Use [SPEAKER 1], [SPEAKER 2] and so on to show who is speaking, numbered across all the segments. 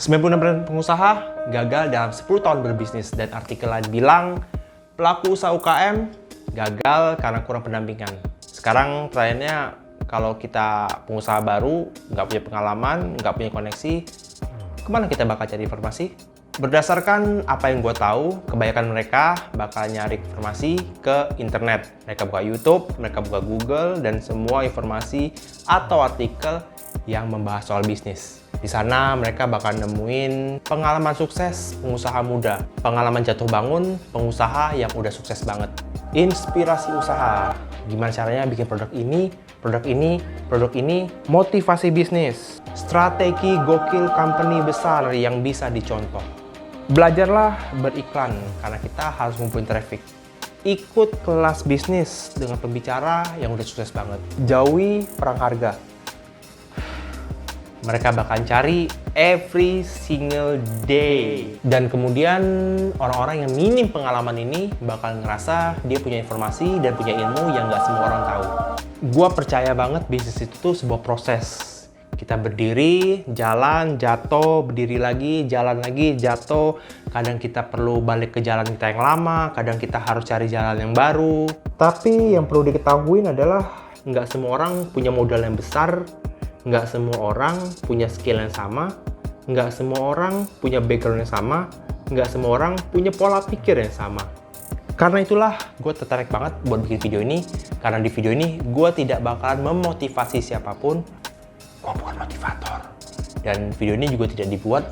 [SPEAKER 1] 96% pengusaha gagal dalam 10 tahun berbisnis, dan artikel lain bilang pelaku usaha UKM gagal karena kurang pendampingan. Sekarang trennya kalau kita pengusaha baru, nggak punya pengalaman, nggak punya koneksi, kemana kita bakal cari informasi? Berdasarkan apa yang gue tahu, kebanyakan mereka bakal nyari informasi ke internet. Mereka buka YouTube, mereka buka Google, dan semua informasi atau artikel yang membahas soal bisnis. Di sana mereka bakal nemuin pengalaman sukses pengusaha muda, pengalaman jatuh bangun pengusaha yang udah sukses banget, inspirasi usaha, gimana caranya bikin produk ini, motivasi bisnis, strategi gokil company besar yang bisa dicontoh. Belajarlah beriklan karena kita harus ngumpulin traffic. Ikut kelas bisnis dengan pembicara yang udah sukses banget. Jauhi perang harga. Mereka bakal cari every single day. Dan kemudian orang-orang yang minim pengalaman ini bakal ngerasa dia punya informasi dan punya ilmu yang nggak semua orang tahu. Gua percaya banget bisnis itu tuh sebuah proses. Kita berdiri, jalan, jatuh, berdiri lagi, jalan lagi, jatuh. Kadang kita perlu balik ke jalan kita yang lama, kadang kita harus cari jalan yang baru. Tapi yang perlu diketahui adalah nggak semua orang punya modal yang besar, nggak semua orang punya skill yang sama, nggak semua orang punya background yang sama, nggak semua orang punya pola pikir yang sama. Karena itulah gue tertarik banget buat bikin video ini, karena di video ini gue tidak bakalan memotivasi siapapun. Gue bukan motivator. Dan video ini juga tidak dibuat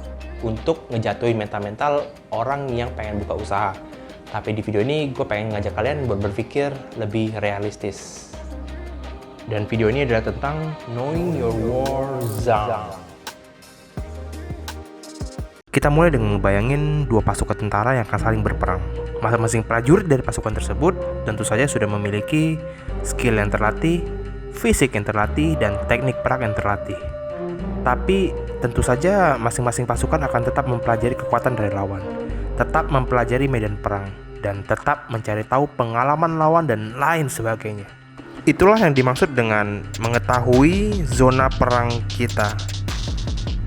[SPEAKER 1] untuk ngejatuhin mental-mental orang yang pengen buka usaha. Tapi di video ini gue pengen ngajak kalian buat berpikir lebih realistis. Dan video ini adalah tentang knowing your war zone. Kita mulai dengan ngebayangin dua pasukan tentara yang akan saling berperang. Masing-masing prajurit dari pasukan tersebut tentu saja sudah memiliki skill yang terlatih, fisik yang terlatih, dan teknik perang yang terlatih. Tapi tentu saja masing-masing pasukan akan tetap mempelajari kekuatan dari lawan, tetap mempelajari medan perang, dan tetap mencari tahu pengalaman lawan dan lain sebagainya. Itulah yang dimaksud dengan mengetahui zona perang kita.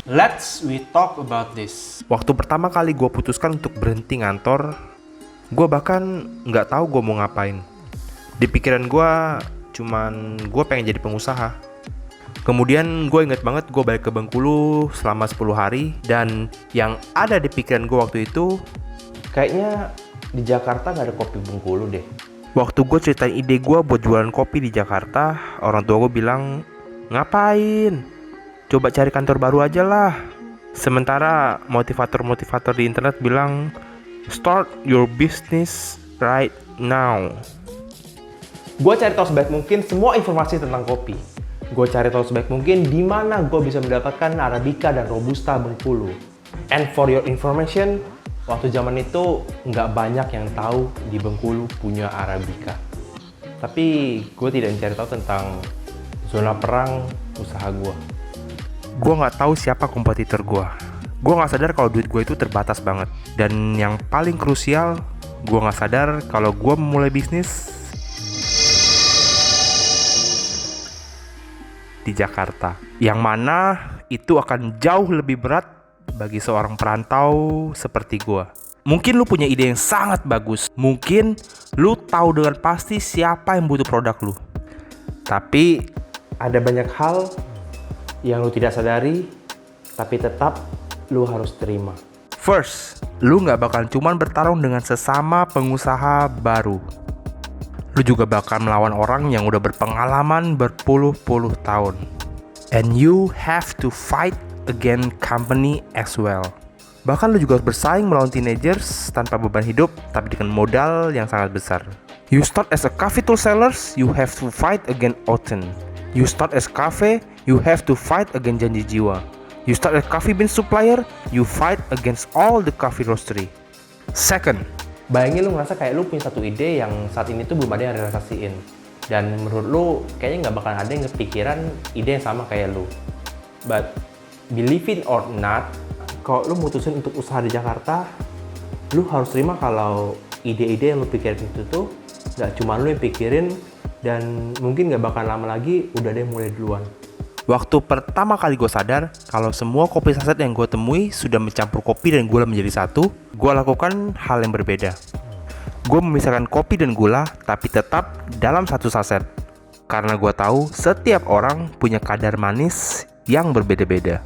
[SPEAKER 1] Let's we talk about this. Waktu pertama kali gue putuskan untuk berhenti ngantor, gue bahkan nggak tahu gue mau ngapain. Di pikiran gue cuman gue pengen jadi pengusaha. Kemudian gue inget banget gue balik ke Bengkulu selama 10 hari. Dan yang ada di pikiran gue waktu itu, kayaknya di Jakarta gak ada kopi Bengkulu deh. Waktu gue ceritain ide gue buat jualan kopi di Jakarta, orang tua gue bilang, ngapain? Coba cari kantor baru aja lah. Sementara motivator-motivator di internet bilang, start your business right now. Gue cari tahu sebaik mungkin semua informasi tentang kopi. Gue cari tahu sebaik mungkin di mana gue bisa mendapatkan Arabica dan Robusta Bengkulu. And for your information, waktu zaman itu nggak banyak yang tahu di Bengkulu punya Arabica. Tapi gue tidak mencari tahu tentang zona perang usaha gue. Gue nggak tahu siapa kompetitor gue. Gue nggak sadar kalau duit gue itu terbatas banget. Dan yang paling krusial, gue nggak sadar kalau gue memulai bisnis di Jakarta, yang mana itu akan jauh lebih berat bagi seorang perantau seperti gua. Mungkin lu punya ide yang sangat bagus, mungkin lu tahu dengan pasti siapa yang butuh produk lu, tapi ada banyak hal yang lu tidak sadari, tapi tetap lu harus terima. First, lu gak bakal cuman bertarung dengan sesama pengusaha baru. Lu juga bakal melawan orang yang udah berpengalaman berpuluh-puluh tahun. And you have to fight against company as well. Bahkan lu juga harus bersaing melawan teenagers tanpa beban hidup, tapi dengan modal yang sangat besar. You start as a coffee tool sellers, you have to fight against Oten. You start as cafe, you have to fight against Janji Jiwa. You start as coffee bean supplier, you fight against all the coffee roastery. Second, bayangin lu ngerasa kayak lu punya satu ide yang saat ini tuh belum ada yang realisasiin. Dan menurut lu, kayaknya nggak bakalan ada yang kepikiran ide yang sama kayak lu. But, believe it or not, kalau lu mutusin untuk usaha di Jakarta, lu harus terima kalau ide-ide yang lu pikirin itu tuh nggak cuma lu yang pikirin, dan mungkin nggak bakal lama lagi udah ada yang mulai duluan. Waktu pertama kali gue sadar kalau semua kopi saset yang gue temui sudah mencampur kopi dan gula menjadi satu, gue lakukan hal yang berbeda. Gue memisahkan kopi dan gula tapi tetap dalam satu saset. Karena gue tahu setiap orang punya kadar manis yang berbeda-beda.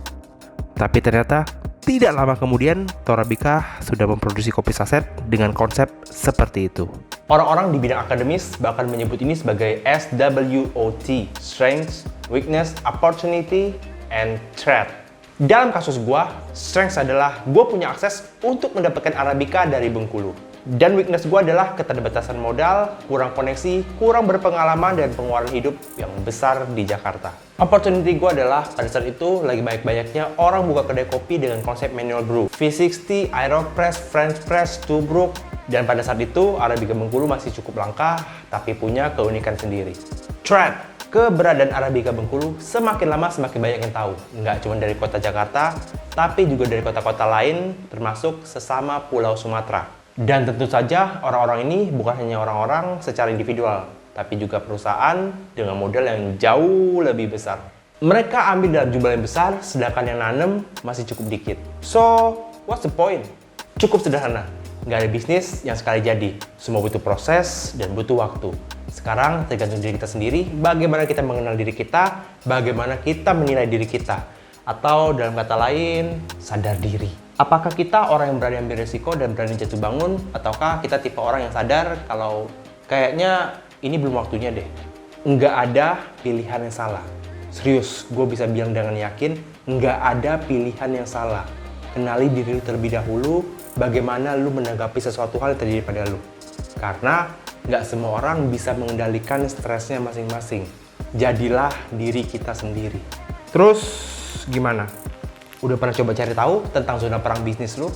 [SPEAKER 1] Tapi ternyata tidak lama kemudian Torabika sudah memproduksi kopi saset dengan konsep seperti itu. Orang-orang di bidang akademis bahkan menyebut ini sebagai SWOT, Strengths, Weakness, Opportunity, and Threat. Dalam kasus gua, strengths adalah gua punya akses untuk mendapatkan Arabica dari Bengkulu. Dan weakness gua adalah keterbatasan modal, kurang koneksi, kurang berpengalaman, dan pengeluaran hidup yang besar di Jakarta. Opportunity gua adalah pada saat itu lagi banyak-banyaknya orang buka kedai kopi dengan konsep manual brew, V60, Aeropress, French Press, Tubruk. Dan pada saat itu Arabica Bengkulu masih cukup langka, tapi punya keunikan sendiri. Threat, keberadaan Arabica Bengkulu semakin lama semakin banyak yang tahu. Nggak cuma dari kota Jakarta, tapi juga dari kota-kota lain, termasuk sesama Pulau Sumatera. Dan tentu saja orang-orang ini bukan hanya orang-orang secara individual, tapi juga perusahaan dengan modal yang jauh lebih besar. Mereka ambil dalam jumlah yang besar, sedangkan yang nanem masih cukup dikit. So, what's the point? Cukup sederhana. Nggak ada bisnis yang sekali jadi. Semua butuh proses dan butuh waktu. Sekarang tergantung diri kita sendiri, bagaimana kita mengenal diri kita, bagaimana kita menilai diri kita. Atau dalam kata lain, sadar diri. Apakah kita orang yang berani ambil risiko dan berani jatuh bangun, ataukah kita tipe orang yang sadar kalau kayaknya ini belum waktunya deh. Nggak ada pilihan yang salah. Serius, gue bisa bilang dengan yakin, nggak ada pilihan yang salah. Kenali diri lu terlebih dahulu, bagaimana lu menanggapi sesuatu hal yang terjadi pada lu. Karena nggak semua orang bisa mengendalikan stresnya masing-masing. Jadilah diri kita sendiri. Terus gimana? Udah pernah coba cari tahu tentang zona perang bisnis lu?